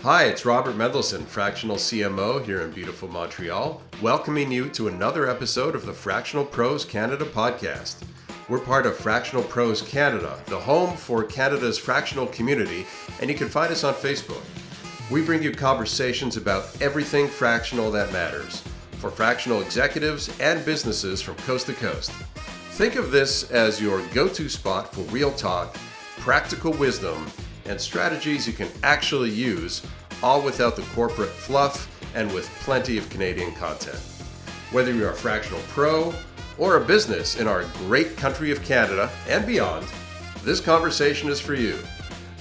Hi, it's Robert Mendelson, Fractional CMO here in beautiful Montreal, welcoming you to another episode of the Fractional Pros Canada podcast. We're part of Fractional Pros Canada, the home for Canada's fractional community, and you can find us on Facebook. We bring you conversations about everything fractional that matters for fractional executives and businesses from coast to coast. Think of this as your go-to spot for real talk, practical wisdom, and strategies you can actually use, all without the corporate fluff and with plenty of Canadian content. Whether you're a fractional pro or a business in our great country of Canada and beyond, this conversation is for you.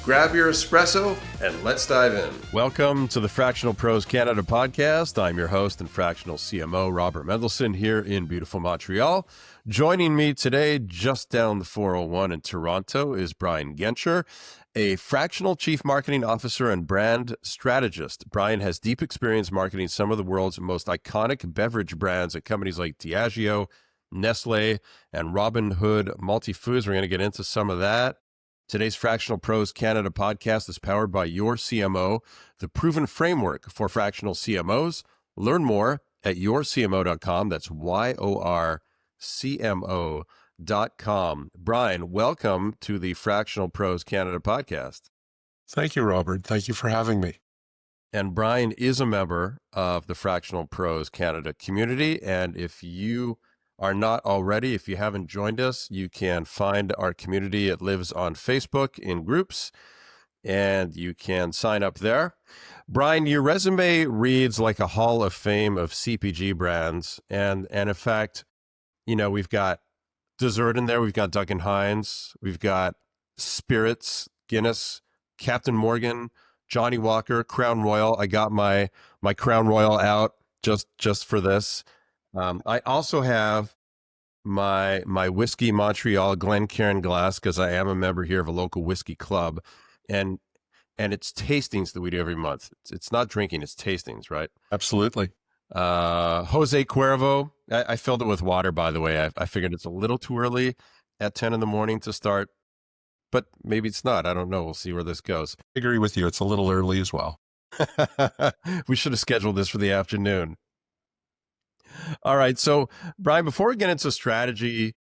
Grab your espresso and let's dive in. Welcome to the Fractional Pros Canada podcast. I'm your host and fractional CMO, Robert Mendelson, here in beautiful Montreal. Joining me today, just down the 401 in Toronto, is Brian Gencher, a fractional chief marketing officer and brand strategist. Brian has deep experience marketing some of the world's most iconic beverage brands at companies like Diageo, Nestle, and Robin Hood Multi-Foods. We're going to get into some of that. Today's Fractional Pros Canada podcast is powered by your CMO, the proven framework for fractional CMOs. Learn more at yourcmo.com. That's YORCMO.com. Brian, welcome to the Fractional Pros Canada podcast. Thank you, Robert. Thank you for having me. And Brian is a member of the Fractional Pros Canada community. And if you are not already, if you haven't joined us, you can find our community. It lives on Facebook in groups, and you can sign up there. Brian, your resume reads like a hall of fame of CPG brands. And in fact, you know, we've got dessert in there. We've got Duncan Hines. We've got spirits, Guinness, Captain Morgan, Johnny Walker, Crown Royal. I got my Crown Royal out just for this. I also have my Whiskey Montreal Glencairn glass because I am a member here of a local whiskey club, and it's tastings that we do every month. It's not drinking, it's tastings, right? Absolutely. Jose Cuervo. I filled it with water, by the way. I figured it's a little too early at 10 in the morning to start, but maybe it's not. I don't know. We'll see where this goes. I agree with you. It's a little early as well. We should have scheduled this for the afternoon. All right. So, Brian, before we get into strategy,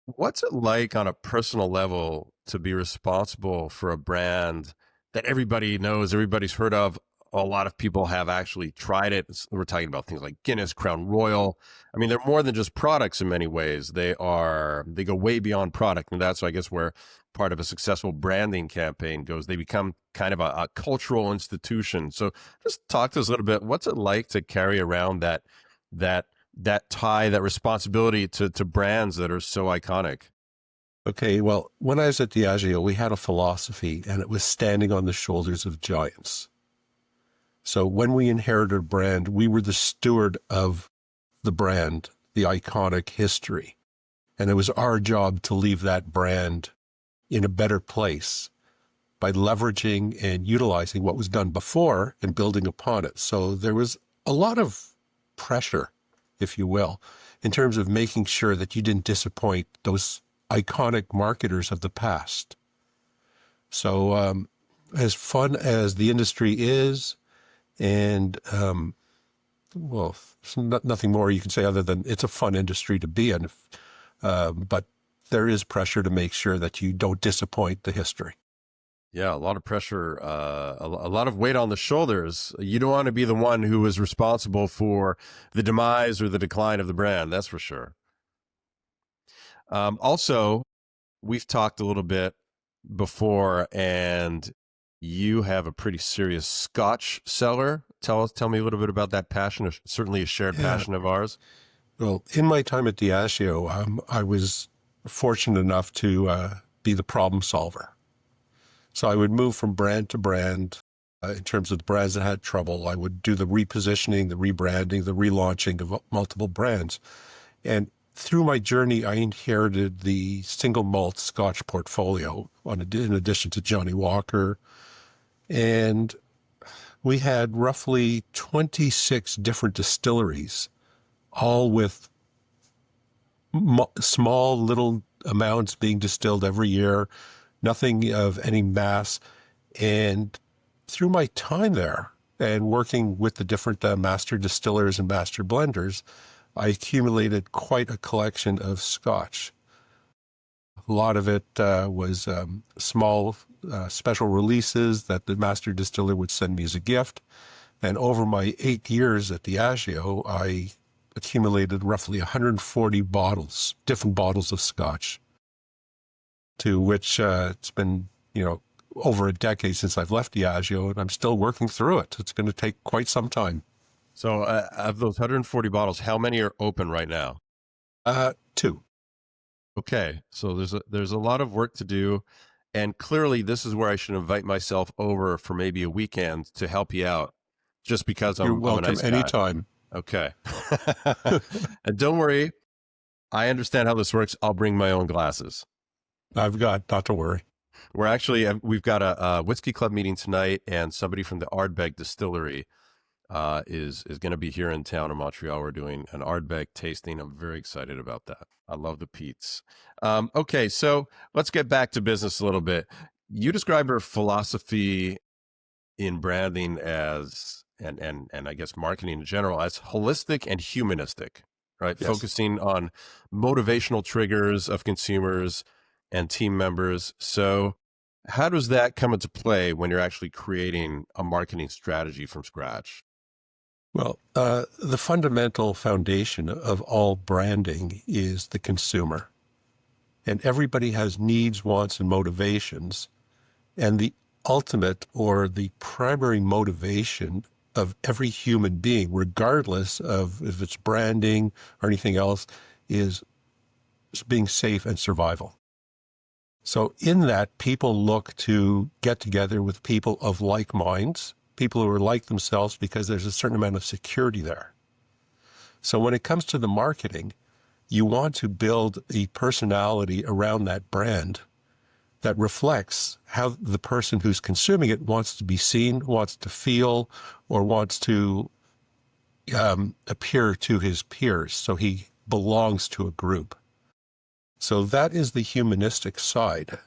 what's it like on a personal level to be responsible for a brand that everybody knows, everybody's heard of? A lot of people have actually tried it. We're talking about things like Guinness, Crown Royal. I mean, they're more than just products in many ways. They go way beyond product. And that's, I guess, where part of a successful branding campaign goes. They become kind of a cultural institution. So just talk to us a little bit. What's it like to carry around that tie, that responsibility to brands that are so iconic? Okay, well, when I was at Diageo, we had a philosophy, and it was standing on the shoulders of giants. So when we inherited a brand, we were the steward of the brand, the iconic history. And it was our job to leave that brand in a better place by leveraging and utilizing what was done before and building upon it. So there was a lot of pressure, if you will, in terms of making sure that you didn't disappoint those iconic marketers of the past. So as fun as the industry is, and well, nothing more you can say other than it's a fun industry to be in, but there is pressure to make sure that you don't disappoint the history. Yeah, a lot of pressure, a lot of weight on the shoulders. You don't want to be the one who is responsible for the demise or the decline of the brand, that's for sure. Also, we've talked a little bit before, and you have a pretty serious Scotch cellar. Tell me a little bit about that passion, certainly a shared passion of ours. Well, in my time at Diageo, I was fortunate enough to be the problem solver. So I would move from brand to brand in terms of the brands that had trouble. I would do the repositioning, the rebranding, the relaunching of multiple brands. And through my journey, I inherited the single malt Scotch portfolio in addition to Johnny Walker. And we had roughly 26 different distilleries, all with small little amounts being distilled every year, nothing of any mass. And through my time there and working with the different master distillers and master blenders, I accumulated quite a collection of Scotch. A lot of it was small special releases that the master distiller would send me as a gift. And over my 8 years at Diageo, I accumulated roughly 140 bottles, different bottles of Scotch, to which it's been, over a decade since I've left Diageo, and I'm still working through it. It's going to take quite some time. So of those 140 bottles, how many are open right now? 2. Okay, so there's a lot of work to do, and clearly this is where I should invite myself over for maybe a weekend to help you out, just because You're I'm a welcome nice guy. anytime. Okay. And don't worry, I understand how this works. I'll bring my own glasses. I've got, not to worry. We've got a whiskey club meeting tonight, and somebody from the Ardbeg distillery is going to be here in town in Montreal. We're doing an Ardbeg tasting. I'm very excited about that. I love the peats. Okay, so let's get back to business a little bit. You described your philosophy in branding as, and I guess marketing in general, as holistic and humanistic, right? Yes. Focusing on motivational triggers of consumers and team members. So how does that come into play when you're actually creating a marketing strategy from scratch? Well, the fundamental foundation of all branding is the consumer. And everybody has needs, wants, and motivations. And the ultimate or the primary motivation of every human being, regardless of if it's branding or anything else, is being safe and survival. So in that, people look to get together with people of like minds, people who are like themselves, because there's a certain amount of security there. So when it comes to the marketing, you want to build a personality around that brand that reflects how the person who's consuming it wants to be seen, wants to feel, or wants to appear to his peers, so he belongs to a group. So that is the humanistic side.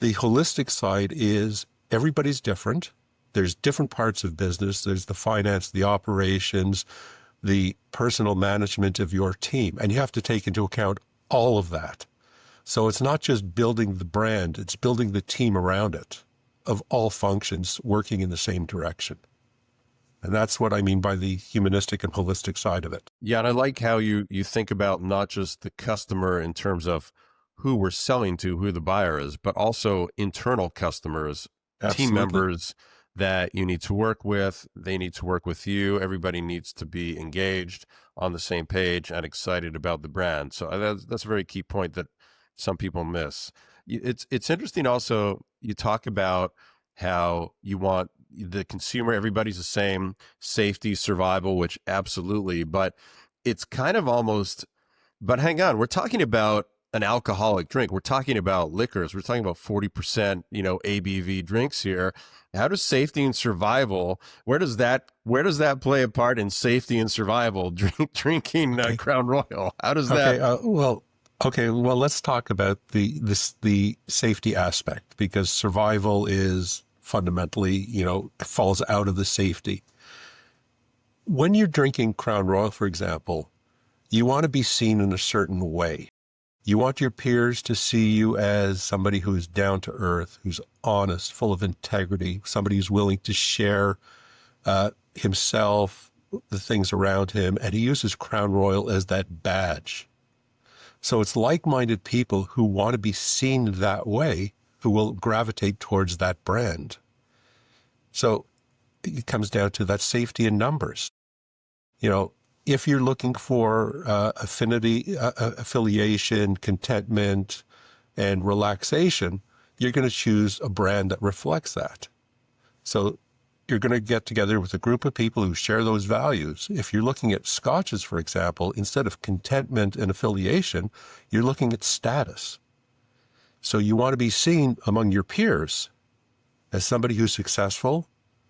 The holistic side is everybody's different. There's different parts of business. There's the finance, the operations, the personal management of your team. And you have to take into account all of that. So it's not just building the brand, it's building the team around it of all functions working in the same direction. And that's what I mean by the humanistic and holistic side of it. Yeah, and I like how you think about not just the customer in terms of who we're selling to, who the buyer is, but also internal customers, Absolutely. team members that you need to work with. They need to work with you. Everybody needs to be engaged on the same page and excited about the brand. So that's a very key point that some people miss. It's interesting also, you talk about how you want the consumer, everybody's the same, safety, survival, which absolutely, but it's kind of almost, but hang on, we're talking about an alcoholic drink. We're talking about liquors. We're talking about 40%, ABV drinks here. How does safety and survival, where does that play a part in safety and survival? Drinking Crown Royal. How does that? Well, let's talk about the safety aspect, because survival is fundamentally, falls out of the safety. When you're drinking Crown Royal, for example, you want to be seen in a certain way. You want your peers to see you as somebody who's down to earth, who's honest, full of integrity, somebody who's willing to share himself, the things around him, and he uses Crown Royal as that badge. So it's like-minded people who want to be seen that way who will gravitate towards that brand. So it comes down to that safety in numbers. If you're looking for affinity, affiliation, contentment, and relaxation, you're going to choose a brand that reflects that. So you're going to get together with a group of people who share those values. If you're looking at scotches, for example, instead of contentment and affiliation, you're looking at status. So you want to be seen among your peers as somebody who's successful,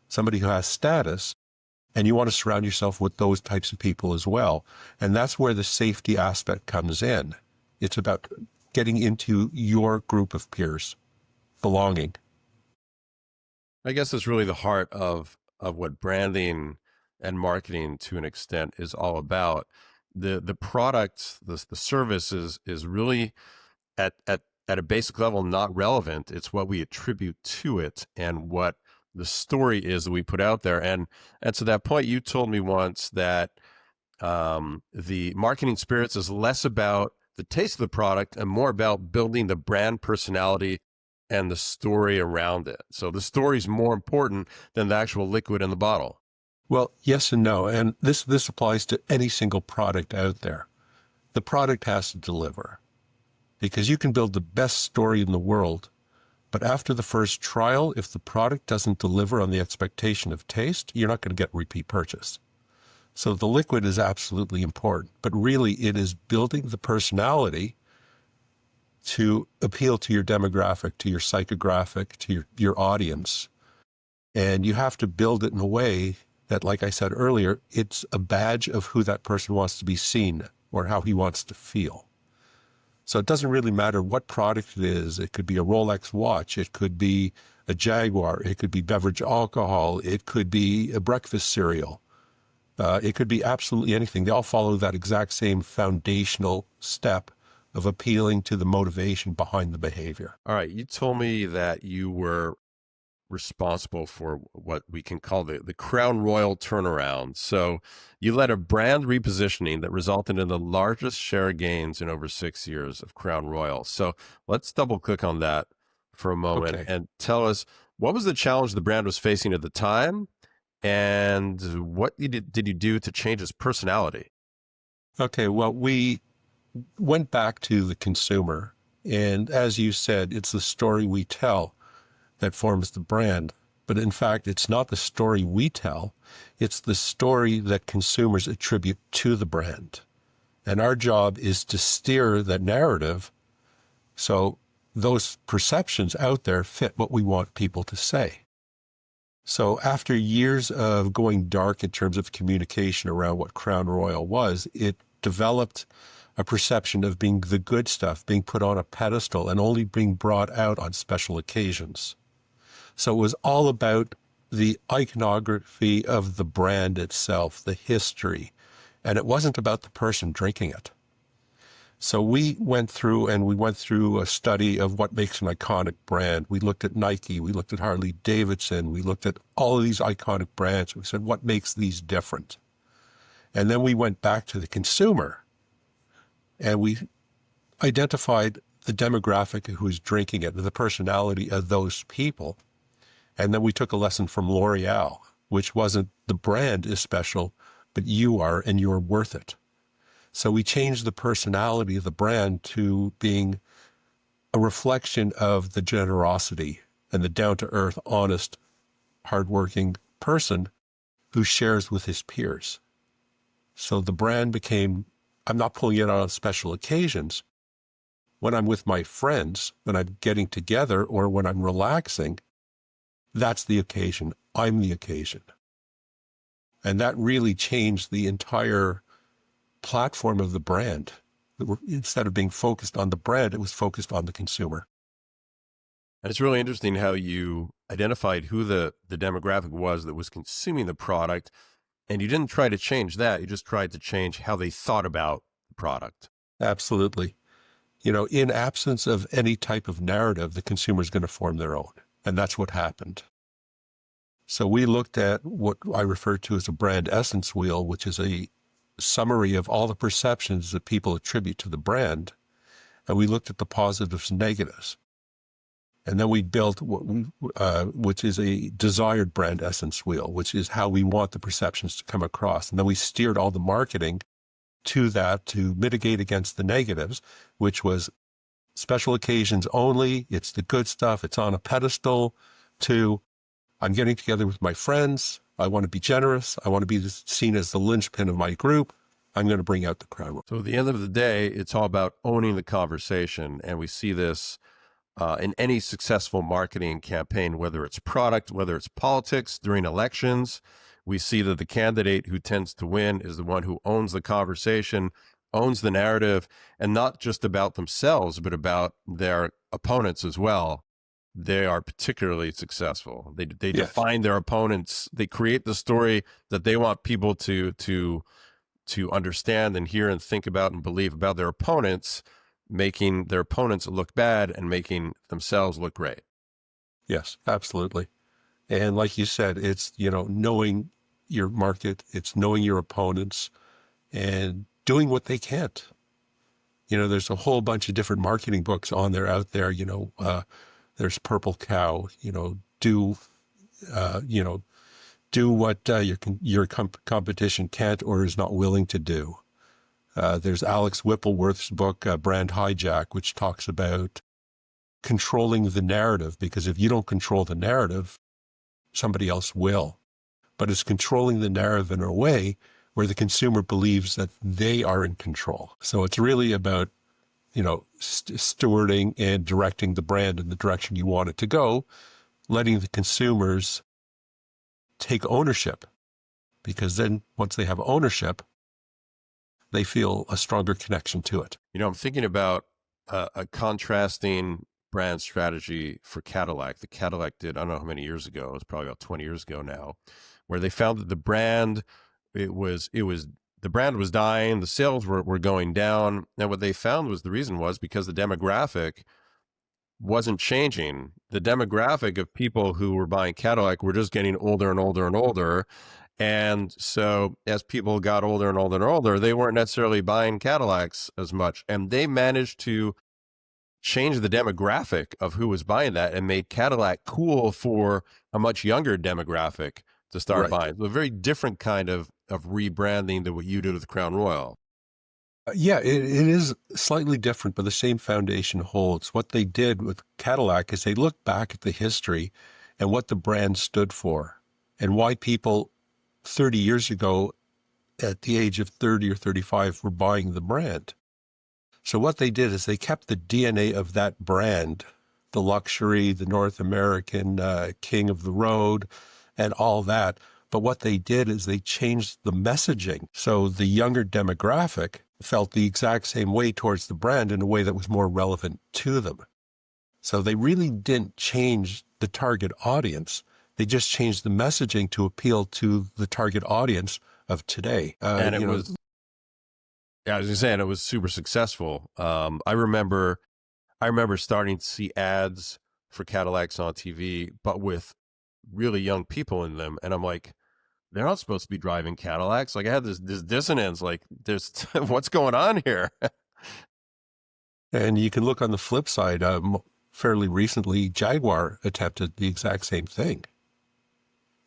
somebody who has status, and you want to surround yourself with those types of people as well. And that's where the safety aspect comes in. It's about getting into your group of peers, belonging. I guess it's really the heart of what branding and marketing to an extent is all about. The product, the service is really at a basic level not relevant. It's what we attribute to it and what the story is that we put out there. And to that point, you told me once that the marketing spirits is less about the taste of the product and more about building the brand personality and the story around it. So the story is more important than the actual liquid in the bottle. Well, yes and no. And this applies to any single product out there. The product has to deliver because you can build the best story in the world. But after the first trial, if the product doesn't deliver on the expectation of taste, you're not going to get repeat purchase. So the liquid is absolutely important, but really it is building the personality to appeal to your demographic, to your psychographic, to your audience. And you have to build it in a way that, like I said earlier, it's a badge of who that person wants to be seen or how he wants to feel. So it doesn't really matter what product it is. It could be a Rolex watch. It could be a Jaguar. It could be beverage alcohol. It could be a breakfast cereal. It could be absolutely anything. They all follow that exact same foundational step of appealing to the motivation behind the behavior. All right. You told me that you were responsible for what we can call the Crown Royal turnaround. So you led a brand repositioning that resulted in the largest share gains in over 6 years of Crown Royal. So let's double click on that for a moment and tell us, what was the challenge the brand was facing at the time, and what did you do to change its personality? Okay, well, we went back to the consumer. And as you said, it's the story we tell that forms the brand. But in fact, it's not the story we tell. It's the story that consumers attribute to the brand. And our job is to steer the narrative so those perceptions out there fit what we want people to say. So after years of going dark in terms of communication around what Crown Royal was, it developed a perception of being the good stuff, being put on a pedestal and only being brought out on special occasions. So it was all about the iconography of the brand itself, the history, and it wasn't about the person drinking it. So we went through a study of what makes an iconic brand. We looked at Nike, we looked at Harley Davidson, we looked at all of these iconic brands. We said, what makes these different? And then we went back to the consumer and we identified the demographic who was drinking it, the personality of those people. And then we took a lesson from L'Oreal, which wasn't the brand is special, but you are, and you're worth it. So we changed the personality of the brand to being a reflection of the generosity and the down-to-earth, honest, hardworking person who shares with his peers. So the brand became, I'm not pulling it out on special occasions. When I'm with my friends, when I'm getting together, or when I'm relaxing, that's the occasion. I'm the occasion. And that really changed the entire platform of the brand. Instead of being focused on the brand, it was focused on the consumer. And it's really interesting how you identified who the demographic was that was consuming the product, and you didn't try to change that. You just tried to change how they thought about the product. Absolutely. You know, in absence of any type of narrative, the consumer is going to form their own. And that's what happened. So we looked at what I refer to as a brand essence wheel, which is a summary of all the perceptions that people attribute to the brand. And we looked at the positives and negatives. And then we built which is a desired brand essence wheel, which is how we want the perceptions to come across. And then we steered all the marketing to that to mitigate against the negatives, which was special occasions only. It's the good stuff. It's on a pedestal. To I'm getting together with my friends. I want to be generous. I want to be seen as the linchpin of my group. I'm going to bring out the Crown Royal. So at the end of the day, it's all about owning the conversation. And we see this in any successful marketing campaign, whether it's product, whether it's politics, during elections. We see that the candidate who tends to win is the one who owns the conversation, owns the narrative, and not just about themselves, but about their opponents as well. they are particularly successful. They Yes. define their opponents. They create the story that they want people to understand and hear and think about and believe about their opponents, making their opponents look bad and making themselves look great. Yes, absolutely. And like you said, it's, knowing your market, it's knowing your opponents and doing what they can't. There's a whole bunch of different marketing books out there, there's Purple Cow, you know, do what your competition can't or is not willing to do. There's Alex Whippleworth's book, Brand Hijack, which talks about controlling the narrative, because if you don't control the narrative, somebody else will. But it's controlling the narrative in a way where the consumer believes that they are in control. So it's really about, stewarding and directing the brand in the direction you want it to go, letting the consumers take ownership, because then once they have ownership, they feel a stronger connection to it. I'm thinking about a contrasting brand strategy for Cadillac. The Cadillac did, I don't know how many years ago, it was probably about 20 years ago now, where they found that the brand, the brand was dying, the sales were going down. And what they found was the reason was because the demographic wasn't changing. The demographic of people who were buying Cadillac were just getting older and older and older. And so as people got older and older and older, they weren't necessarily buying Cadillacs as much. And they managed to change the demographic of who was buying that and made Cadillac cool for a much younger demographic to start buying. So a very different kind of rebranding than what you did with Crown Royal. Yeah, it is slightly different, but the same foundation holds. What they did with Cadillac is they looked back at the history and what the brand stood for and why people 30 years ago at the age of 30 or 35 were buying the brand. So what they did is they kept the DNA of that brand, the luxury, the North American king of the road, and all that. But what they did is they changed the messaging. So the younger demographic felt the exact same way towards the brand in a way that was more relevant to them. So they really didn't change the target audience. They just changed the messaging to appeal to the target audience of today. And it was, yeah, I was saying it was super successful. I remember starting to see ads for Cadillacs on TV, but with really young people in them. And I'm like, they're not supposed to be driving Cadillacs. Like I had this dissonance, like there's what's going on here? And you can look on the flip side. Fairly recently, Jaguar attempted the exact same thing.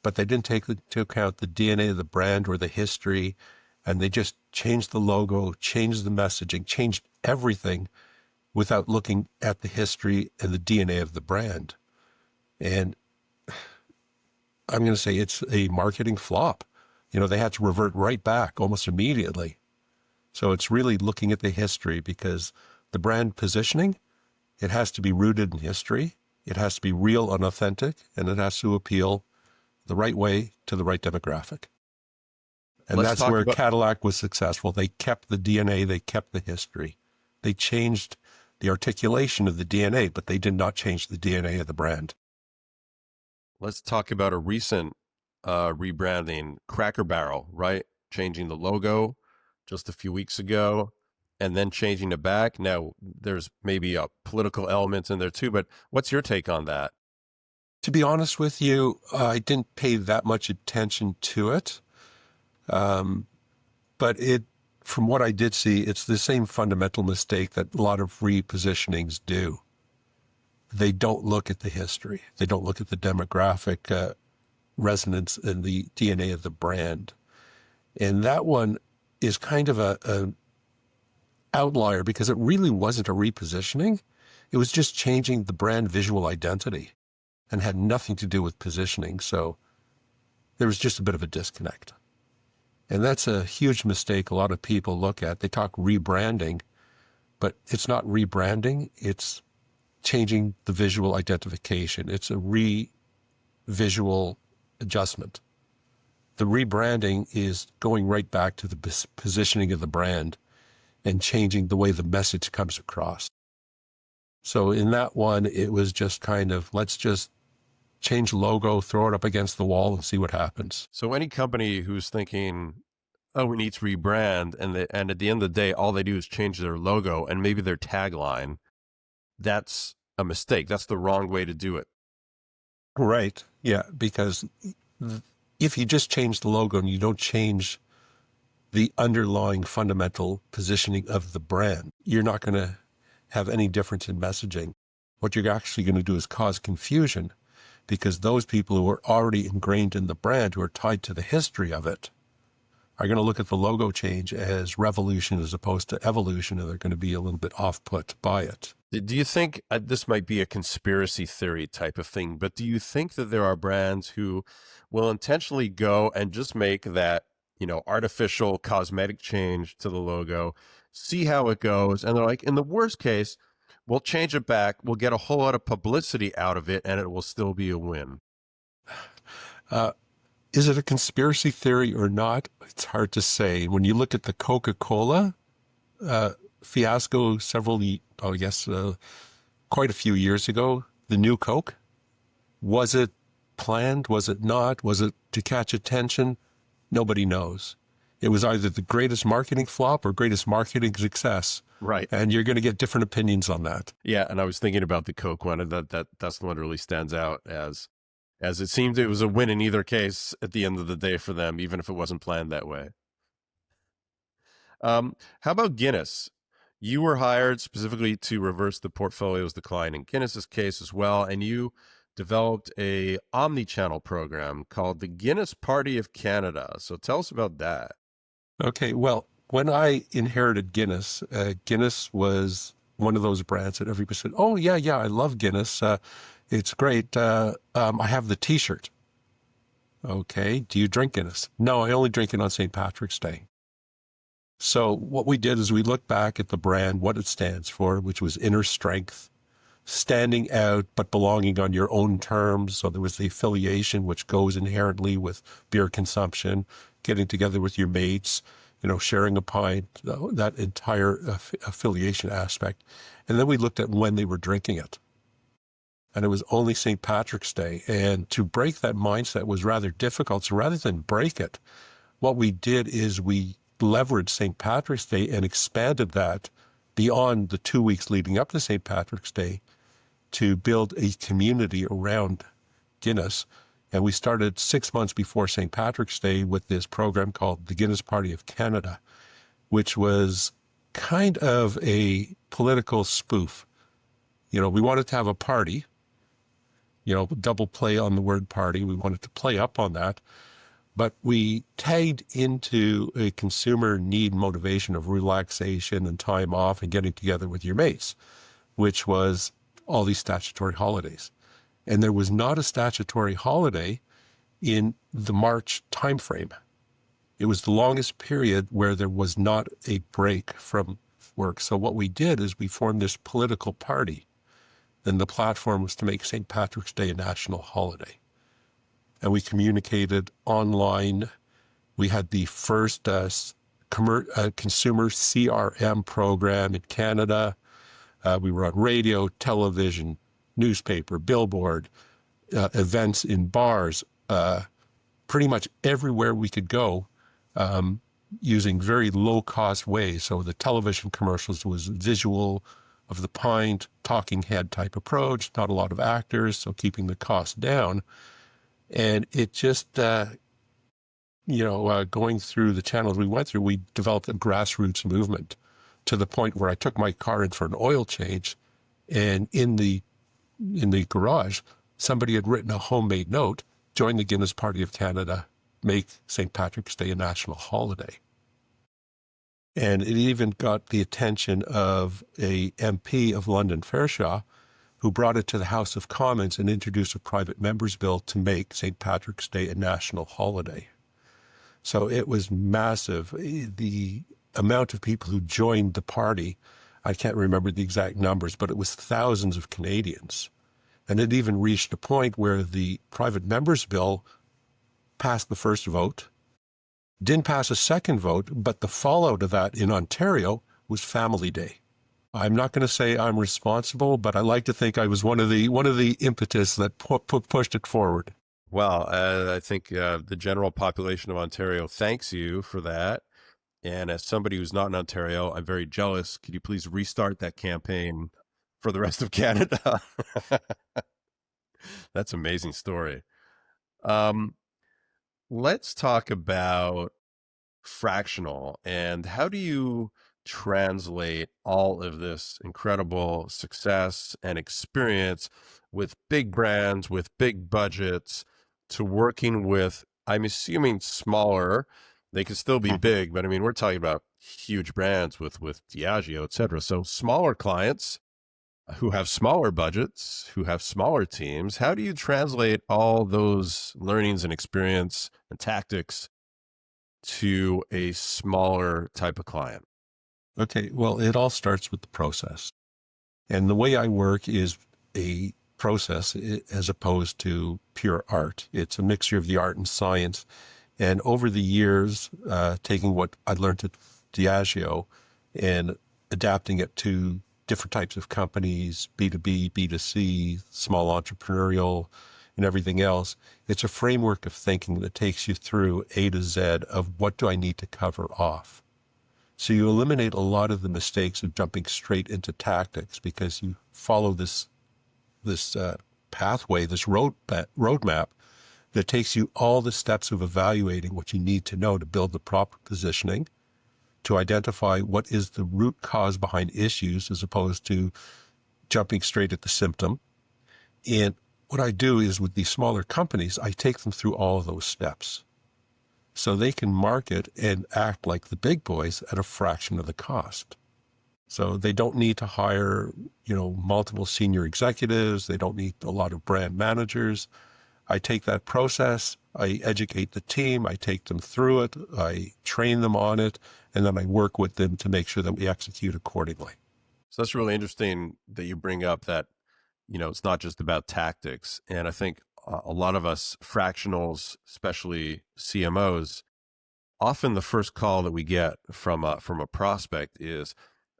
But they didn't take into account the DNA of the brand or the history, and they just changed the logo, changed the messaging, changed everything without looking at the history and the DNA of the brand. And I'm going to say it's a marketing flop. They had to revert right back almost immediately. So it's really looking at the history, because the brand positioning, it has to be rooted in history. It has to be real and authentic, and it has to appeal the right way to the right demographic. And that's where Cadillac was successful. They kept the DNA, they kept the history. They changed the articulation of the DNA, but they did not change the DNA of the brand. Let's talk about a recent rebranding, Cracker Barrel, right? Changing the logo just a few weeks ago and then changing it back. Now, there's maybe a political element in there too, but what's your take on that? To be honest with you, I didn't pay that much attention to it. But from what I did see, it's the same fundamental mistake that a lot of repositionings do. They don't look at the history. They don't look at the demographic resonance and the DNA of the brand. And that one is kind of an outlier, because it really wasn't a repositioning. It was just changing the brand visual identity and had nothing to do with positioning. So there was just a bit of a disconnect. And that's a huge mistake a lot of people look at. They talk rebranding, but it's not rebranding. It's changing the visual identification. It's a visual adjustment. The rebranding is going right back to the positioning of the brand and changing the way the message comes across. So in that one, it was just kind of, let's just change logo, throw it up against the wall and see what happens. So any company who's thinking, oh, we need to rebrand, and at the end of the day, all they do is change their logo and maybe their tagline, that's a mistake. That's the wrong way to do it. Right. Yeah. Because if you just change the logo and you don't change the underlying fundamental positioning of the brand, you're not going to have any difference in messaging. What you're actually going to do is cause confusion, because those people who are already ingrained in the brand, who are tied to the history of it, are going to look at the logo change as revolution as opposed to evolution, and they're going to be a little bit off-put by it. Do you think this might be a conspiracy theory type of thing, but do you think that there are brands who will intentionally go and just make that, artificial cosmetic change to the logo, see how it goes, and they're like, in the worst case, we'll change it back, we'll get a whole lot of publicity out of it, and it will still be a win? Is it a conspiracy theory or not? It's hard to say. When you look at the Coca-Cola fiasco quite a few years ago, the new Coke, was it planned? Was it not? Was it to catch attention? Nobody knows. It was either the greatest marketing flop or greatest marketing success. Right. And you're going to get different opinions on that. Yeah, and I was thinking about the Coke one, and that's the one that really stands out as it seemed it was a win in either case at the end of the day for them, even if it wasn't planned that way. How about Guinness? You were hired specifically to reverse the portfolio's decline in Guinness's case as well, and you developed a omni-channel program called the Guinness Party of Canada. So tell us about that. Okay, well, when I inherited Guinness, Guinness was one of those brands that everybody said, oh, yeah, I love Guinness. It's great. I have the T-shirt. Okay, do you drink Guinness? No, I only drink it on St. Patrick's Day. So what we did is we looked back at the brand, what it stands for, which was inner strength, standing out but belonging on your own terms. So there was the affiliation, which goes inherently with beer consumption, getting together with your mates, sharing a pint, that entire affiliation aspect. And then we looked at when they were drinking it. And it was only St. Patrick's Day. And to break that mindset was rather difficult. So rather than break it, what we did is we leveraged St. Patrick's Day and expanded that beyond the 2 weeks leading up to St. Patrick's Day to build a community around Guinness. And we started 6 months before St. Patrick's Day with this program called the Guinness Party of Canada, which was kind of a political spoof. We wanted to have a party, double play on the word party. We wanted to play up on that. But we tagged into a consumer need motivation of relaxation and time off and getting together with your mates, which was all these statutory holidays. And there was not a statutory holiday in the March timeframe. It was the longest period where there was not a break from work. So what we did is we formed this political party. And the platform was to make St. Patrick's Day a national holiday. And we communicated online. We had the first consumer CRM program in Canada. We were on radio, television, newspaper, billboard, events in bars, pretty much everywhere we could go, using very low-cost ways. So the television commercials was visual of the pint, talking head type approach, not a lot of actors, so keeping the cost down. And it just, going through the channels we went through, we developed a grassroots movement to the point where I took my car in for an oil change, and in the garage, somebody had written a homemade note, join the Guinness Party of Canada, make St. Patrick's Day a national holiday. And it even got the attention of a MP of London Farshawe, who brought it to the House of Commons and introduced a private member's bill to make St. Patrick's Day a national holiday. So it was massive. The amount of people who joined the party, I can't remember the exact numbers, but it was thousands of Canadians. And it even reached a point where the private member's bill passed the first vote, didn't pass a second vote, but the fallout of that in Ontario was Family Day. I'm not going to say I'm responsible, but I like to think I was one of the impetus that pushed it forward. Well, I think the general population of Ontario thanks you for that. And as somebody who's not in Ontario, I'm very jealous. Could you please restart that campaign for the rest of Canada? That's an amazing story. Um, let's talk about Fractional and how do you translate all of this incredible success and experience with big brands, with big budgets, to working with, I'm assuming smaller, they can still be big, but I mean, we're talking about huge brands with Diageo, et cetera. So smaller clients who have smaller budgets, who have smaller teams. How do you translate all those learnings and experience and tactics to a smaller type of client? Okay, well, it all starts with the process. And the way I work is a process as opposed to pure art. It's a mixture of the art and science. And over the years, taking what I learned at Diageo and adapting it to different types of companies, B2B, B2C, small entrepreneurial, and everything else, it's a framework of thinking that takes you through A to Z of what do I need to cover off. So you eliminate a lot of the mistakes of jumping straight into tactics because you follow this pathway, this roadmap that takes you all the steps of evaluating what you need to know to build the proper positioning, to identify what is the root cause behind issues as opposed to jumping straight at the symptom. And what I do is with these smaller companies, I take them through all of those steps so they can market and act like the big boys at a fraction of the cost. So they don't need to hire, multiple senior executives. They don't need a lot of brand managers. I take that process, I educate the team, I take them through it, I train them on it, and then I work with them to make sure that we execute accordingly. So that's really interesting that you bring up that, it's not just about tactics. And I think a lot of us fractionals, especially CMOs, often the first call that we get from a prospect is,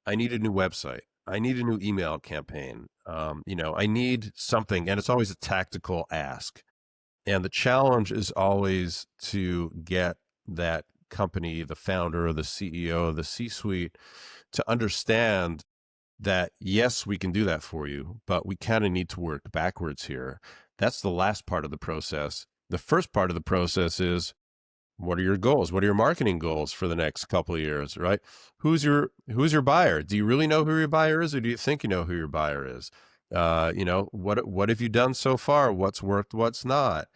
I need a new website. I need a new email campaign. I need something. And it's always a tactical ask. And the challenge is always to get that company, the founder or the CEO, the C-suite, to understand that, yes, we can do that for you, but we kind of need to work backwards here. That's the last part of the process. The first part of the process is, what are your goals? What are your marketing goals for the next couple of years, right? Who's your buyer? Do you really know who your buyer is, or do you think you know who your buyer is? What have you done so far? What's worked, what's not,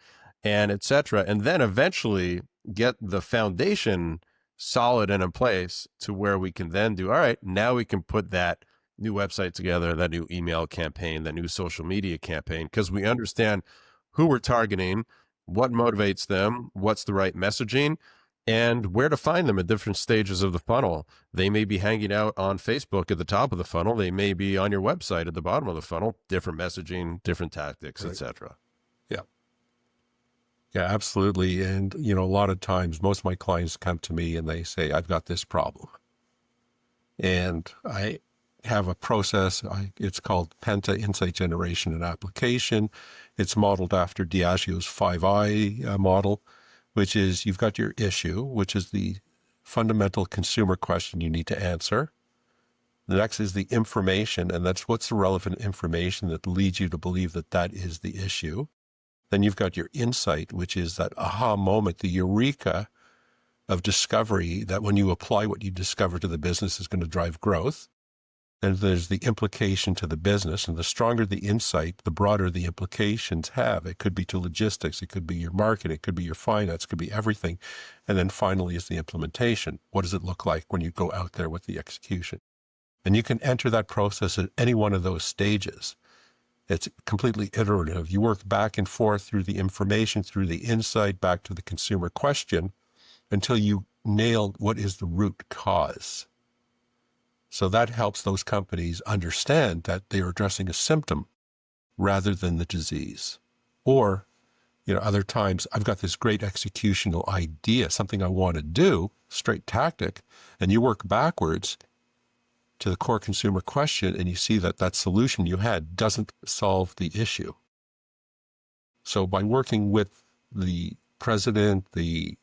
and et cetera. And then eventually get the foundation solid and in place to where we can then do, all right, now we can put that new website together, that new email campaign, that new social media campaign, because we understand who we're targeting, what motivates them, what's the right messaging, and where to find them at different stages of the funnel. They may be hanging out on Facebook at the top of the funnel. They may be on your website at the bottom of the funnel, different messaging, different tactics, right, etc. Yeah. Yeah, absolutely. And, a lot of times, most of my clients come to me and they say, I've got this problem. And I have a process. It's called Penta Insight Generation and Application. It's modeled after Diageo's 5I model, which is you've got your issue, which is the fundamental consumer question you need to answer. The next is the information, and that's what's the relevant information that leads you to believe that that is the issue. Then you've got your insight, which is that aha moment, the eureka of discovery, that when you apply what you discover to the business is going to drive growth. And there's the implication to the business. And the stronger the insight, the broader the implications have. It could be to logistics. It could be your marketing. It could be your finance. It could be everything. And then finally is the implementation. What does it look like when you go out there with the execution? And you can enter that process at any one of those stages. It's completely iterative. You work back and forth through the information, through the insight, back to the consumer question until you nail what is the root cause. So that helps those companies understand that they are addressing a symptom rather than the disease. Or, other times I've got this great executional idea, something I want to do, straight tactic, and you work backwards to the core consumer question, and you see that that solution you had doesn't solve the issue. So by working with the president, the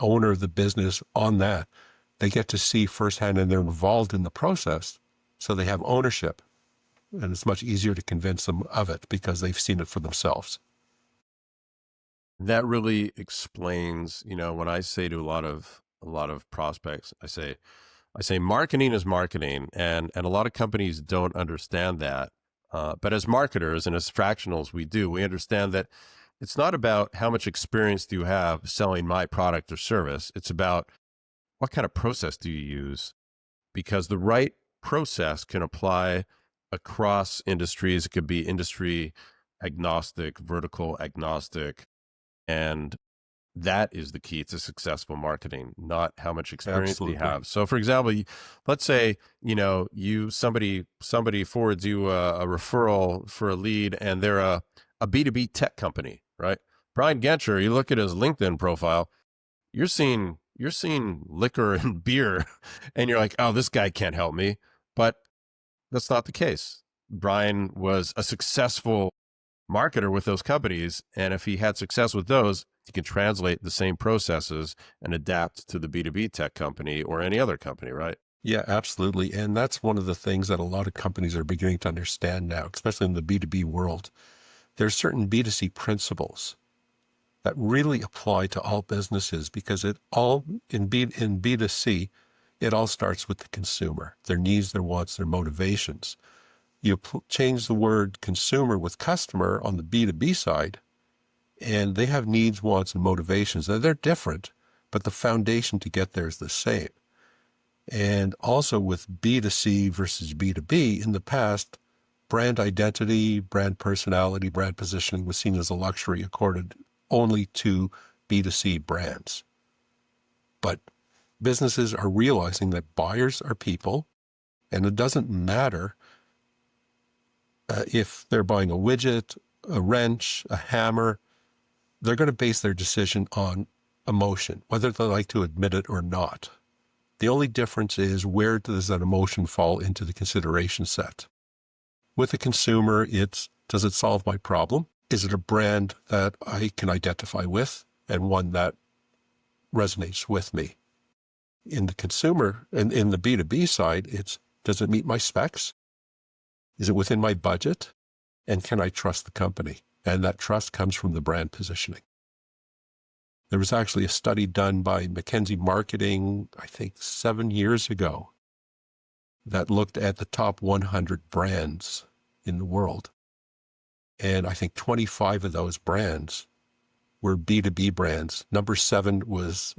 owner of the business on that, they get to see firsthand and they're involved in the process. So they have ownership, and it's much easier to convince them of it because they've seen it for themselves. That really explains, when I say to a lot of prospects, I say marketing is marketing, and a lot of companies don't understand that. But as marketers and as fractionals, we understand that it's not about how much experience do you have selling my product or service. It's about what kind of process do you use, because the right process can apply across industries. It could be industry agnostic, vertical agnostic, and that is the key to successful marketing, not how much experience you have. So for example, let's say, somebody forwards you a referral for a lead, and they're a B2B tech company, right? Brian Gencher, you look at his LinkedIn profile, you're seeing liquor and beer, and you're like, oh, this guy can't help me. But that's not the case. Brian was a successful marketer with those companies, and if he had success with those, he can translate the same processes and adapt to the B2B tech company or any other company, right? Yeah, absolutely. And that's one of the things that a lot of companies are beginning to understand now, especially in the B2B world. There's certain B2C principles that really apply to all businesses, because it all in B2C, it all starts with the consumer, their needs, their wants, their motivations. You change the word consumer with customer on the B2B side, and they have needs, wants, and motivations. They're different, but the foundation to get there is the same. And also with B2C versus B2B, in the past, brand identity, brand personality, brand positioning was seen as a luxury accorded only to B2C brands. But businesses are realizing that buyers are people, and it doesn't matter if they're buying a widget, a wrench, a hammer. They're going to base their decision on emotion, whether they like to admit it or not. The only difference is, where does that emotion fall into the consideration set? With a consumer, does it solve my problem? Is it a brand that I can identify with and one that resonates with me? In the consumer and in the B2B side, does it meet my specs? Is it within my budget? And can I trust the company? And that trust comes from the brand positioning. There was actually a study done by McKinsey Marketing, I think 7 years ago, that looked at the top 100 brands in the world. And I think 25 of those brands were B2B brands. Number 7 was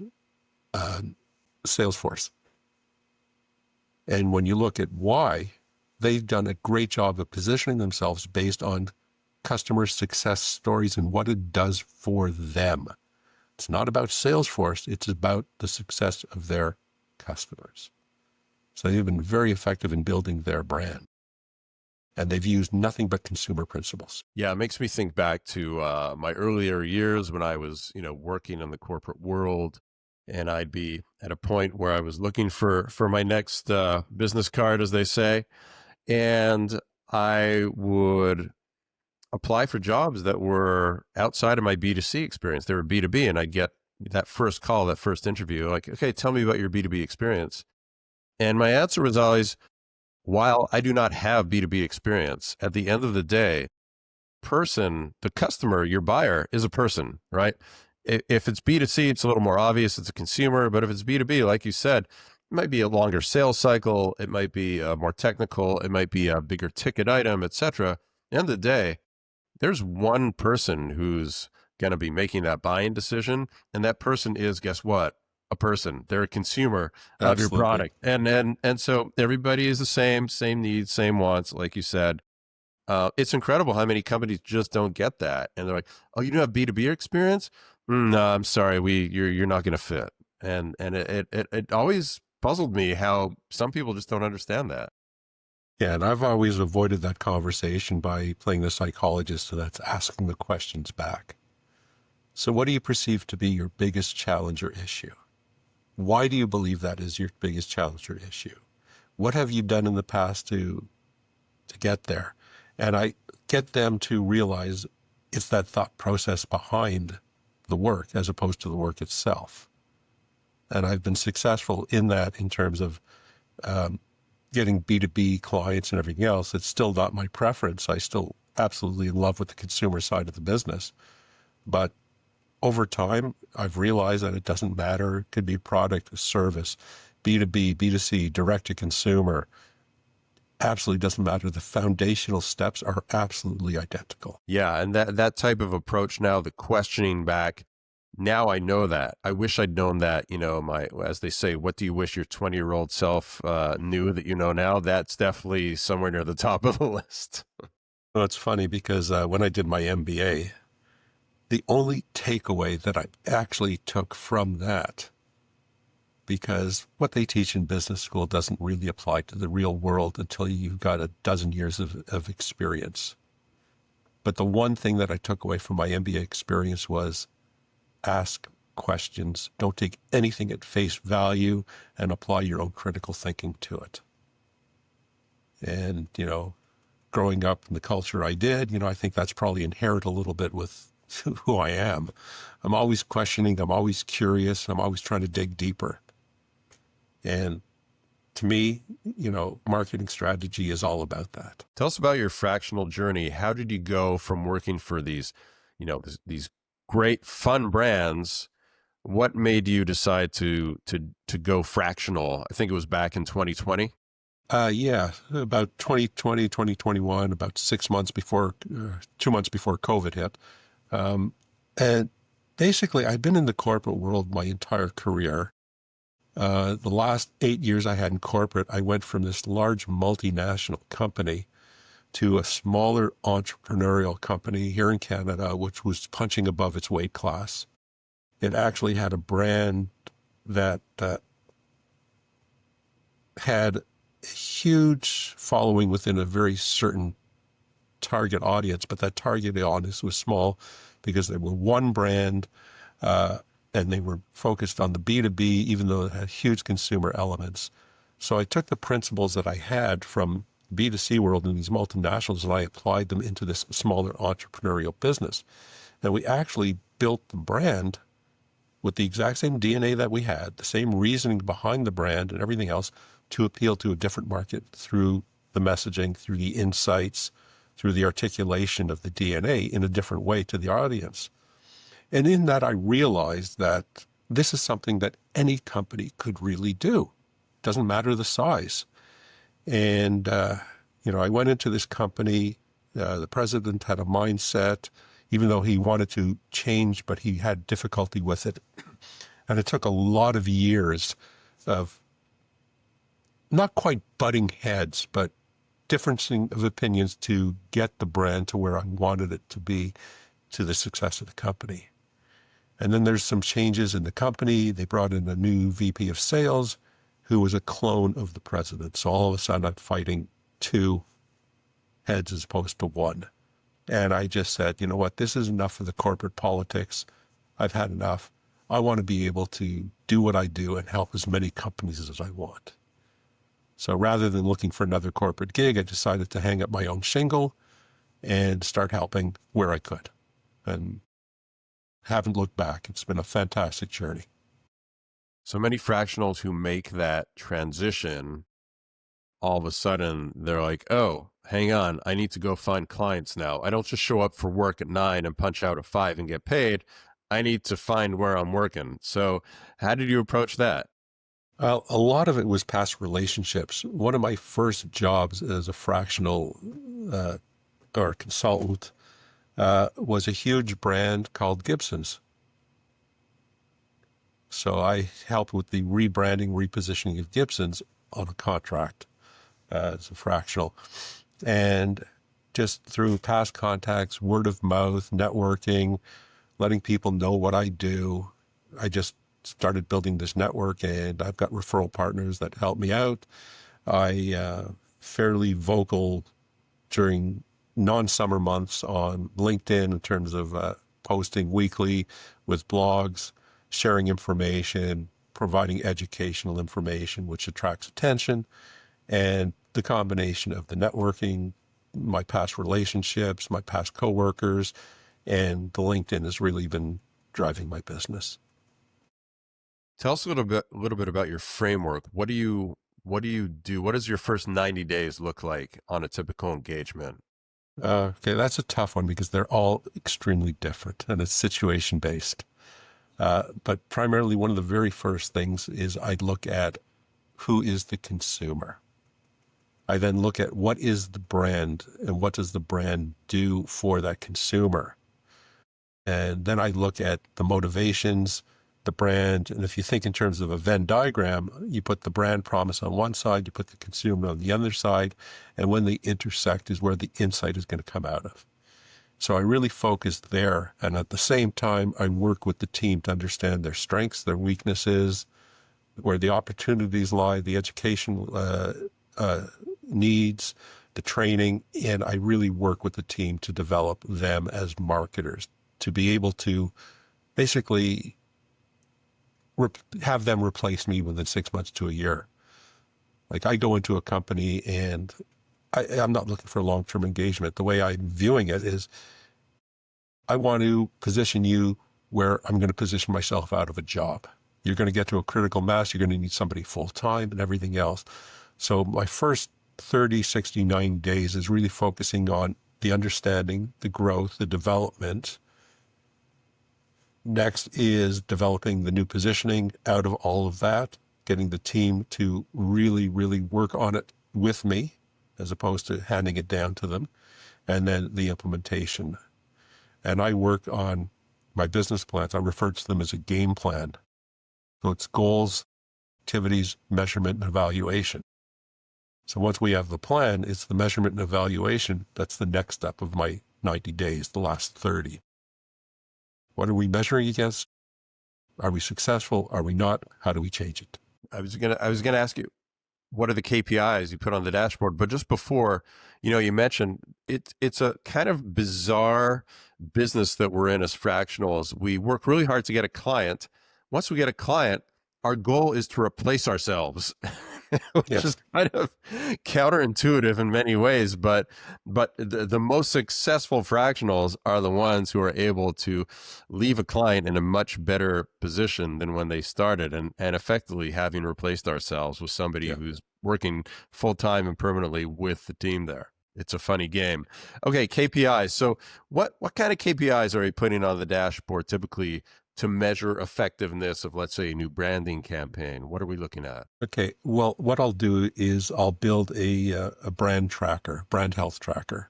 Salesforce. And when you look at why, they've done a great job of positioning themselves based on customer success stories and what it does for them. It's not about Salesforce, it's about the success of their customers. So they've been very effective in building their brand. And they've used nothing but consumer principles. Yeah, it makes me think back to my earlier years when I was, working in the corporate world, and I'd be at a point where I was looking for my next business card, as they say, and I would apply for jobs that were outside of my B2C experience. They were B2B, and I'd get that first call, that first interview, like, okay, tell me about your B2B experience. And my answer was always, while I do not have B2B experience, at the end of the day, the customer, your buyer, is a person, right? If it's B2C, it's a little more obvious. It's a consumer. But if it's B2B, like you said, it might be a longer sales cycle. It might be more technical. It might be a bigger ticket item, etc. At the end of the day, there's one person who's going to be making that buying decision. And that person is, guess what? A person. They're a consumer of your product. And so everybody is the same needs, same wants, like you said. It's incredible how many companies just don't get that. And they're like, oh, you don't have B2B experience? No, I'm sorry. You're not going to fit. And it always puzzled me how some people just don't understand that. Yeah, and I've always avoided that conversation by playing the psychologist, so that's asking the questions back. So what do you perceive to be your biggest challenge or issue? Why do you believe that is your biggest challenge or issue? What have you done in the past to get there? And I get them to realize it's that thought process behind the work as opposed to the work itself. And I've been successful in that in terms of getting B2B clients and everything else. It's still not my preference. I still absolutely in love with the consumer side of the business. But over time, I've realized that it doesn't matter. It could be product, service, B2B, B2C, direct to consumer. Absolutely doesn't matter. The foundational steps are absolutely identical. Yeah, and that type of approach now, the questioning back, now I know that. I wish I'd known that, as they say, what do you wish your 20-year-old self knew that you know now? That's definitely somewhere near the top of the list. Well, it's funny because when I did my MBA, the only takeaway that I actually took from that, because what they teach in business school doesn't really apply to the real world until you've got a dozen years of experience. But the one thing that I took away from my MBA experience was ask questions. Don't take anything at face value and apply your own critical thinking to it. And, growing up in the culture I did, I think that's probably inherent a little bit with who I am. I'm always questioning. I'm always curious. I'm always trying to dig deeper. And to me, marketing strategy is all about that. Tell us about your fractional journey. How did you go from working for these great fun brands? What made you decide to go fractional? I think it was back in 2020. Yeah, about 2020, 2021, about 2 months before COVID hit. And basically, I'd been in the corporate world my entire career. The last 8 years I had in corporate, I went from this large multinational company to a smaller entrepreneurial company here in Canada, which was punching above its weight class. It actually had a brand that had a huge following within a very certain target audience, but that target audience was small because they were one brand and they were focused on the B2B, even though it had huge consumer elements. So I took the principles that I had from B2C world and these multinationals and I applied them into this smaller entrepreneurial business. And we actually built the brand with the exact same DNA that we had, the same reasoning behind the brand and everything else to appeal to a different market through the messaging, through the insights, through the articulation of the DNA in a different way to the audience. And in that, I realized that this is something that any company could really do. Doesn't matter the size. And, I went into this company. The president had a mindset, even though he wanted to change, but he had difficulty with it. And it took a lot of years of not quite butting heads, but differencing of opinions to get the brand to where I wanted it to be, to the success of the company. And then there's some changes in the company. They brought in a new VP of sales who was a clone of the president. So all of a sudden I'm fighting two heads as opposed to one. And I just said, you know what, this is enough of the corporate politics. I've had enough. I want to be able to do what I do and help as many companies as I want. So rather than looking for another corporate gig, I decided to hang up my own shingle and start helping where I could. And haven't looked back. It's been a fantastic journey. So many fractionals who make that transition, all of a sudden they're like, oh, hang on, I need to go find clients now. I don't just show up for work at 9 and punch out at 5 and get paid. I need to find where I'm working. So how did you approach that? Well, a lot of it was past relationships. One of my first jobs as a fractional or consultant was a huge brand called Gibson's. So I helped with the rebranding, repositioning of Gibson's on a contract as a fractional. And just through past contacts, word of mouth, networking, letting people know what I do, I just started building this network, and I've got referral partners that help me out. I fairly vocal during non-summer months on LinkedIn in terms of posting weekly with blogs, sharing information, providing educational information, which attracts attention. And the combination of the networking, my past relationships, my past coworkers, and the LinkedIn has really been driving my business. Tell us a little bit about your framework. What do you do? What does your first 90 days look like on a typical engagement? Okay, that's a tough one because they're all extremely different and it's situation based. But primarily, one of the very first things is I look at who is the consumer. I then look at what is the brand and what does the brand do for that consumer. And then I look at the motivations, the brand. And if you think in terms of a Venn diagram, you put the brand promise on one side, you put the consumer on the other side. And when they intersect is where the insight is going to come out of. So I really focused there. And at the same time, I work with the team to understand their strengths, their weaknesses, where the opportunities lie, the education needs, the training. And I really work with the team to develop them as marketers, to be able to basically have them replace me within 6 months to a year. Like I go into a company and I'm not looking for long-term engagement. The way I'm viewing it is I want to position you where I'm going to position myself out of a job. You're going to get to a critical mass. You're going to need somebody full-time and everything else. So my first 30, 69 days is really focusing on the understanding, the growth, the development. Next is developing the new positioning out of all of that, getting the team to really, really work on it with me as opposed to handing it down to them. And then the implementation. And I work on my business plans. I refer to them as a game plan. So it's goals, activities, measurement, and evaluation. So once we have the plan, it's the measurement and evaluation. That's the next step of my 90 days, the last 30. What are we measuring against? Are we successful? Are we not? How do we change it? I was gonna ask you, what are the KPIs you put on the dashboard? But just before, you mentioned it's a kind of bizarre business that we're in as fractionals. We work really hard to get a client. Once we get a client, our goal is to replace ourselves, which Yes. is kind of counterintuitive in many ways. But the most successful fractionals are the ones who are able to leave a client in a much better position than when they started, and effectively having replaced ourselves with somebody Yeah. who's working full time and permanently with the team there. It's a funny game. Okay, KPIs. So what kind of KPIs are you putting on the dashboard typically to measure effectiveness of, let's say, a new branding campaign? What are we looking at? Okay. Well, what I'll do is I'll build a brand tracker, brand health tracker,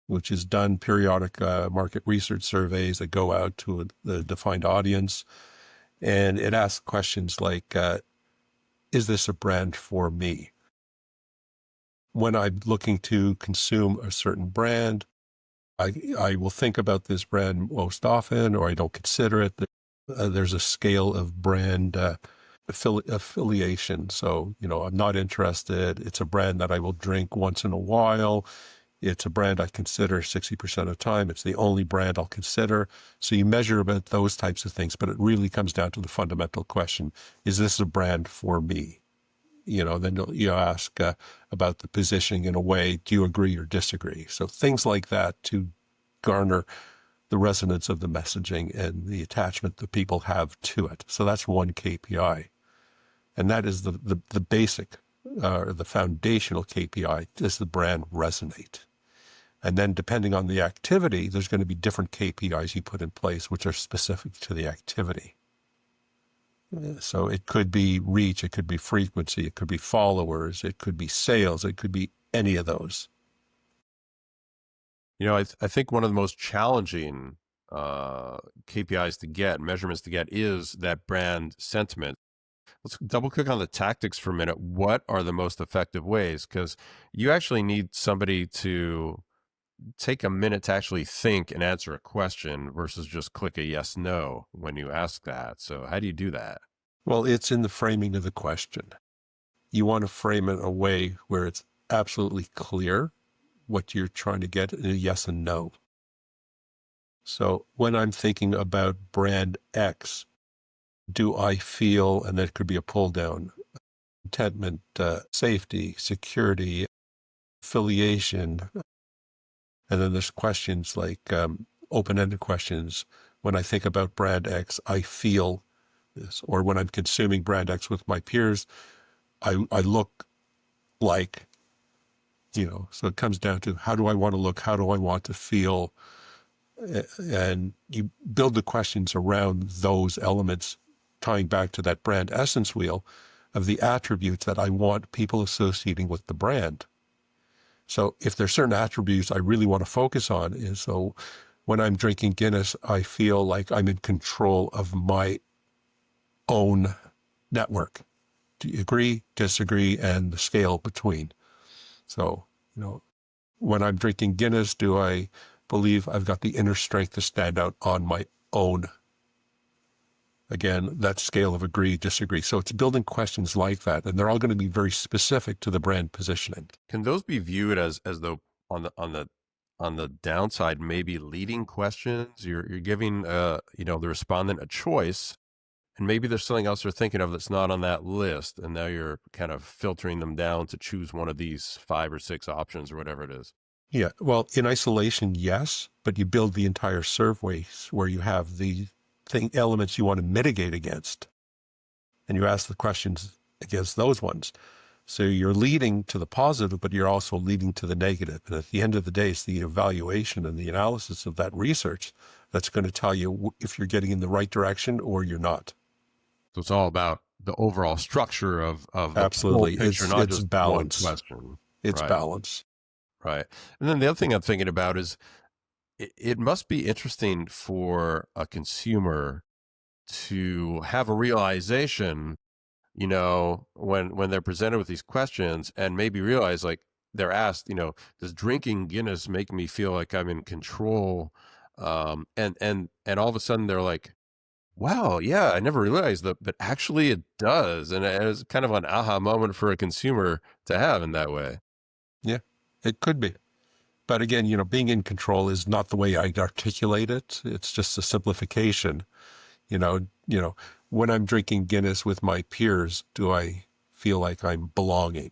which is done periodic market research surveys that go out to a defined audience. And it asks questions like, is this a brand for me? When I'm looking to consume a certain brand, I will think about this brand most often, or I don't consider it. There's a scale of brand affiliation. So, I'm not interested. It's a brand that I will drink once in a while. It's a brand I consider 60% of the time. It's the only brand I'll consider. So you measure about those types of things, but it really comes down to the fundamental question: is this a brand for me? Then you ask about the positioning in a way, do you agree or disagree? So things like that to garner the resonance of the messaging and the attachment that people have to it. So that's one KPI. And that is the basic, the foundational KPI. Does the brand resonate? And then depending on the activity, there's going to be different KPIs you put in place, which are specific to the activity. So it could be reach, it could be frequency, it could be followers, it could be sales, it could be any of those. I think one of the most challenging KPIs to get, measurements to get, is that brand sentiment. Let's double click on the tactics for a minute. What are the most effective ways? Because you actually need somebody to take a minute to actually think and answer a question versus just click a yes, no when you ask that. So how do you do that? Well, it's in the framing of the question. You want to frame it in a way where it's absolutely clear what you're trying to get in a yes and no. So when I'm thinking about brand X, do I feel, and that could be a pull down, contentment, safety, security, affiliation. And then there's questions like open-ended questions. When I think about brand X, I feel this. Or when I'm consuming brand X with my peers, I look like, so it comes down to how do I want to look? How do I want to feel? And you build the questions around those elements, tying back to that brand essence wheel of the attributes that I want people associating with the brand. So if there's certain attributes I really want to focus on is, so when I'm drinking Guinness, I feel like I'm in control of my own network. Do you agree, disagree, and the scale between? So, when I'm drinking Guinness, do I believe I've got the inner strength to stand out on my own? Again, that scale of agree, disagree. So it's building questions like that, and they're all going to be very specific to the brand positioning. Can those be viewed as though on the downside, maybe leading questions? You're giving the respondent a choice, and maybe there's something else they're thinking of that's not on that list, and now you're kind of filtering them down to choose one of these 5 or 6 options or whatever it is. Yeah, well, in isolation, yes, but you build the entire survey where you have the elements you want to mitigate against, and you ask the questions against those ones. So you're leading to the positive, but you're also leading to the negative. And at the end of the day, it's the evaluation and the analysis of that research that's going to tell you if you're getting in the right direction or you're not. So it's all about the overall structure of the Absolutely. whole picture, not just balance. one question. It's right. balance. Right. And then the other thing I'm thinking about is it must be interesting for a consumer to have a realization, when they're presented with these questions and maybe realize, like, they're asked, does drinking Guinness make me feel like I'm in control? And all of a sudden they're like, wow, yeah, I never realized that, but actually it does. And it's kind of an aha moment for a consumer to have in that way. Yeah, it could be. But again, being in control is not the way I'd articulate it. It's just a simplification. When I'm drinking Guinness with my peers, do I feel like I'm belonging?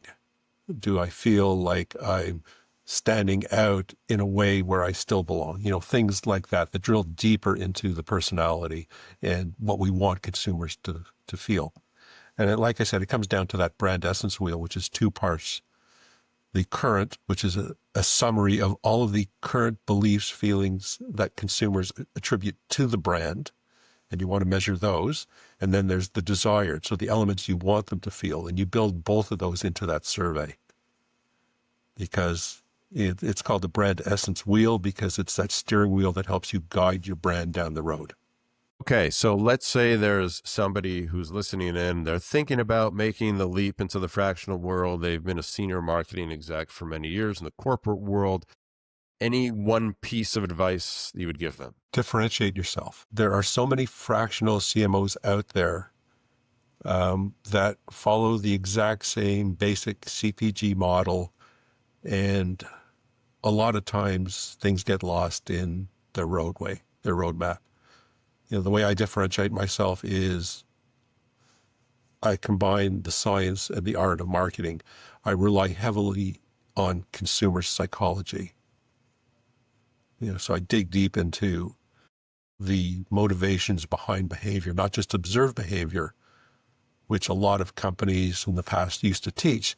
Do I feel like I'm standing out in a way where I still belong? Things like that drill deeper into the personality and what we want consumers to feel. And like I said, it comes down to that brand essence wheel, which is 2 parts. The current, which is a summary of all of the current beliefs, feelings that consumers attribute to the brand, and you want to measure those. And then there's the desired, so the elements you want them to feel, and you build both of those into that survey. Because it's called the brand essence wheel, because it's that steering wheel that helps you guide your brand down the road. Okay, so let's say there's somebody who's listening in, they're thinking about making the leap into the fractional world. They've been a senior marketing exec for many years in the corporate world. Any one piece of advice you would give them? Differentiate yourself. There are so many fractional CMOs out there that follow the exact same basic CPG model, and a lot of times things get lost in their roadmap. The way I differentiate myself is I combine the science and the art of marketing. I rely heavily on consumer psychology. So I dig deep into the motivations behind behavior, not just observed behavior, which a lot of companies in the past used to teach.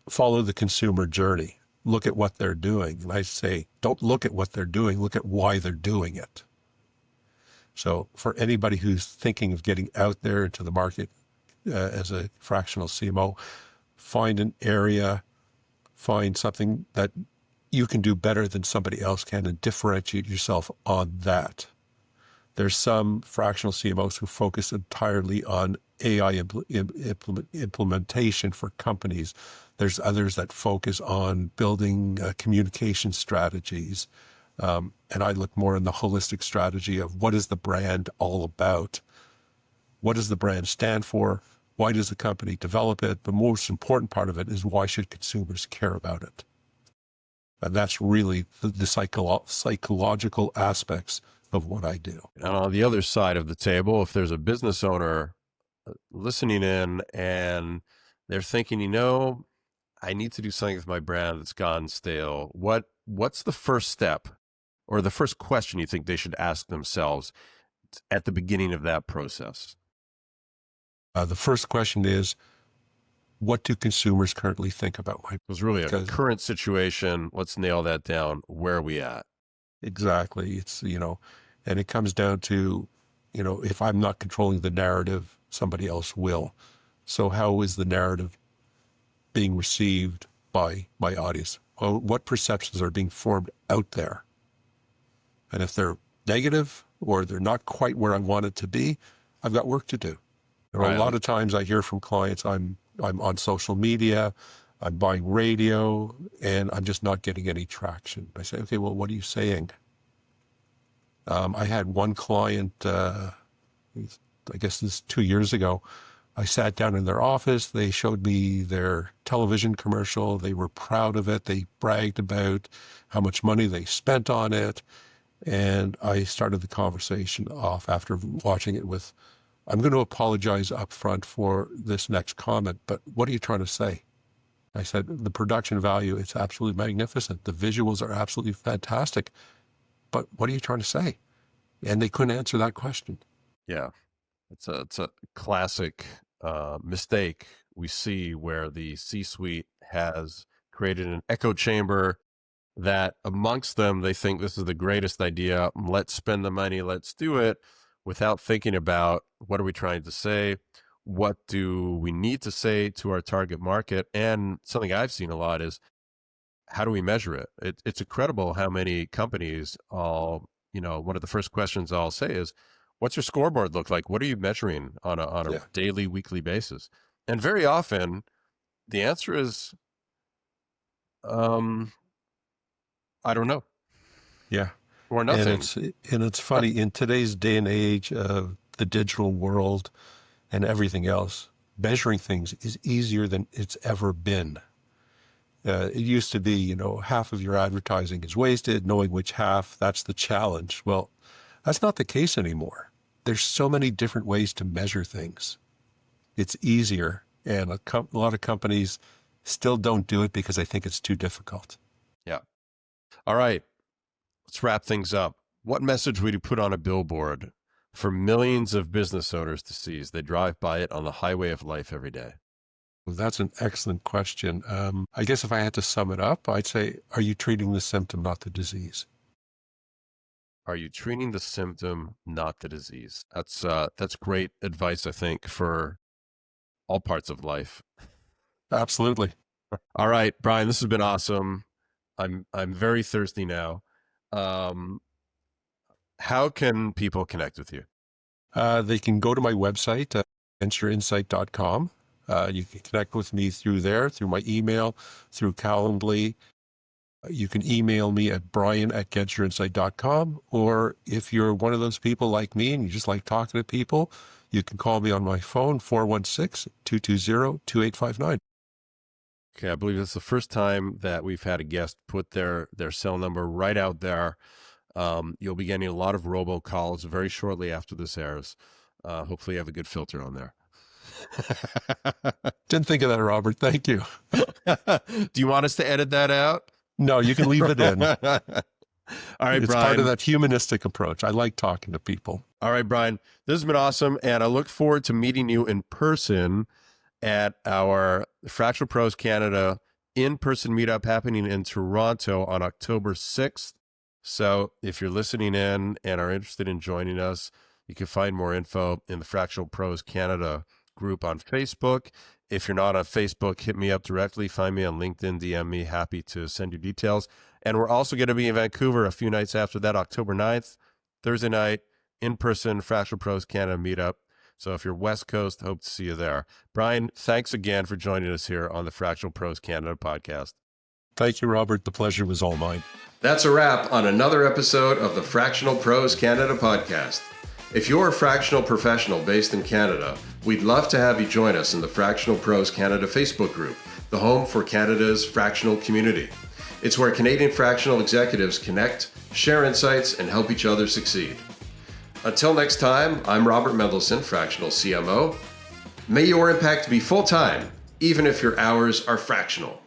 Follow the consumer journey. Look at what they're doing. And I say, don't look at what they're doing, look at why they're doing it. So for anybody who's thinking of getting out there into the market as a fractional CMO, find an area, find something that you can do better than somebody else can, and differentiate yourself on that. There's some fractional CMOs who focus entirely on AI implementation for companies. There's others that focus on building communication strategies. And I look more in the holistic strategy of what is the brand all about? What does the brand stand for? Why does the company develop it? The most important part of it is, why should consumers care about it? And that's really the psychological aspects of what I do. And on the other side of the table, if there's a business owner listening in and They're thinking, I need to do something with my brand that's gone stale. What's the first step or the first question you think they should ask themselves at the beginning of that process? The first question is, what do consumers currently think about my? It was really a Because current situation. Let's nail that down. Where are we at? exactly, it's, and it comes down to, if I'm not controlling the narrative, somebody else will. So how is the narrative being received by my audience? Well, what perceptions are being formed out there? And if they're negative or they're not quite where I want it to be, I've got work to do. A lot of times I hear from clients, I'm on social media, I'm buying radio, and I'm just not getting any traction. I say, okay, well, what are you saying? I had one client, I guess this 2 years ago. I sat down in their office. They showed me their television commercial. They were proud of it. They bragged about how much money they spent on it. And I started the conversation off after watching it with, I'm going to apologize up front for this next comment, but what are you trying to say? I said, the production value, it's absolutely magnificent. The visuals are absolutely fantastic. But what are you trying to say? And they couldn't answer that question. Yeah, it's a classic mistake we see where the C-suite has created an echo chamber that amongst them, they think this is the greatest idea. Let's spend the money. Let's do it, without thinking about what are we trying to say? What do we need to say to our target market? And something I've seen a lot is, how do we measure it? It's incredible how many companies one of the first questions I'll say is, what's your scoreboard look like? What are you measuring on a daily, weekly basis? And very often the answer is, I don't know. Yeah. Or nothing. And it's funny, in today's day and age of the digital world and everything else, measuring things is easier than it's ever been. It used to be, half of your advertising is wasted, knowing which half, that's the challenge. Well, that's not the case anymore. There's so many different ways to measure things. It's easier, and a lot of companies still don't do it because they think it's too difficult. Yeah. All right. Let's wrap things up. What message would you put on a billboard for millions of business owners to see as they drive by it on the highway of life every day? Well, that's an excellent question. I guess if I had to sum it up, I'd say, are you treating the symptom, not the disease? Are you treating the symptom, not the disease? That's great advice, I think, for all parts of life. Absolutely. All right, Brian, this has been awesome. I'm very thirsty now. How can people connect with you? They can go to my website, genterinsight.com. You can connect with me through there, through my email, through Calendly. You can email me at brian@gencherinsight.com, or if you're one of those people like me and you just like talking to people, you can call me on my phone, 416-220-2859. Okay, I believe it's the first time that we've had a guest put their cell number right out there. You'll be getting a lot of robocalls very shortly after this airs. Hopefully you have a good filter on there. Didn't think of that, Robert. Thank you. Do you want us to edit that out? No, you can leave it in. All right, it's Brian. part of that humanistic approach. I like talking to people. All right, Brian. This has been awesome, and I look forward to meeting you in person at our Fractional Pros Canada in-person meetup happening in Toronto on October 6th. So if you're listening in and are interested in joining us, you can find more info in the Fractional Pros Canada group on Facebook. If you're not on Facebook, hit me up directly. Find me on LinkedIn, DM me. Happy to send you details. And we're also going to be in Vancouver a few nights after that, October 9th, Thursday night, in-person Fractional Pros Canada meetup. So if you're West Coast, hope to see you there. Brian, thanks again for joining us here on the Fractional Pros Canada podcast. Thank you, Robert. The pleasure was all mine. That's a wrap on another episode of the Fractional Pros Canada podcast. If you're a fractional professional based in Canada, we'd love to have you join us in the Fractional Pros Canada Facebook group, the home for Canada's fractional community. It's where Canadian fractional executives connect, share insights, and help each other succeed. Until next time, I'm Robert Mendelson, Fractional CMO. May your impact be full-time even if your hours are fractional.